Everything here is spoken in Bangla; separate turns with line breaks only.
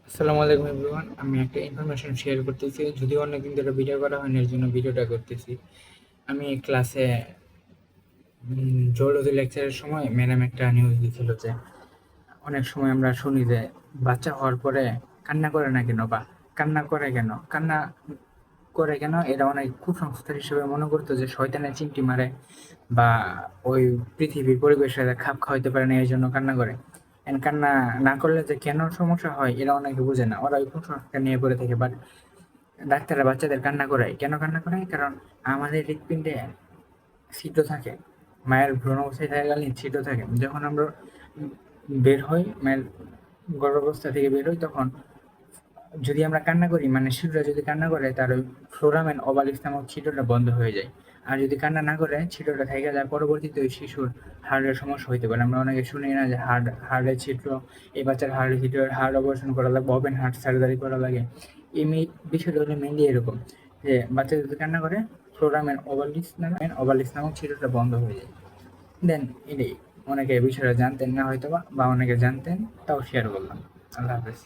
আসসালামু আলাইকুম এভরিওয়ান। আমি একটা ইনফরমেশন শেয়ার করতেছি, যদিও অনেকদিন ধরে ভিডিও করা হয়নি, এর জন্য ভিডিওটা করতেছি। আমি ক্লাসে জুওলজি লেকচারের সময় ম্যাডাম একটা নিউজ দিয়েছিল যে অনেক সময় আমরা শুনি যে বাচ্চা হওয়ার পরে কান্না করে না কেন, বা কান্না করে কেন এরা অনেক কুসংস্কার হিসেবে মনে করতো যে শয়তানের চিমটি মারে, বা ওই পৃথিবীর পরিবেশে এরা খাপ খাওয়াইতে পারে না, এই জন্য কান্না করে। কান্না না করলে যে কেন সমস্যা হয় এরা অনেকে বুঝে না, ওরা ওই কুসংস্কার নিয়ে পড়ে থাকে। বাট ডাক্তাররা বাচ্চাদের কান্না করায়, কেন কান্না করায়? কারণ আমাদের হৃৎপিণ্ডে ছিদ্র থাকে, মায়ের ভ্রূণ অবস্থায় থাকাকালীন ছিদ্র থাকে। যখন আমরা বের হই, মায়ের গর্ভাবস্থা থেকে বের হই, তখন যদি আমরা কান্না করি, মানে শিশুরা যদি কান্না করে, তার ওই ফ্লোরামেন ওভালিস নামক ছিদ্রটা বন্ধ হয়ে যায়। আর যদি কান্না না করে, ছিদ্রটা থেকে যায়, পরবর্তীতে ওই শিশুর হার্টের সমস্যা হইতে পারে। আমরা অনেকে শুনি না যে হার্টের ছিদ্র, এই বাচ্চার হার্টের ছিদ্র, হার্ট অপারেশন করা লাগবে, ওপেন হার্ট সার্জারি করা লাগে। এই বিষয়টা হলো মেনলি এরকম যে বাচ্চা যদি কান্না করে, ফ্লোরামেন ওভালিস নামক ছিদ্রটা বন্ধ হয়ে যায়। দেন এটাই, অনেকে এই বিষয়টা জানতেন না হয়তো, বা অনেকে জানতেন, তাও শেয়ার করলাম। আল্লাহ হাফেজ।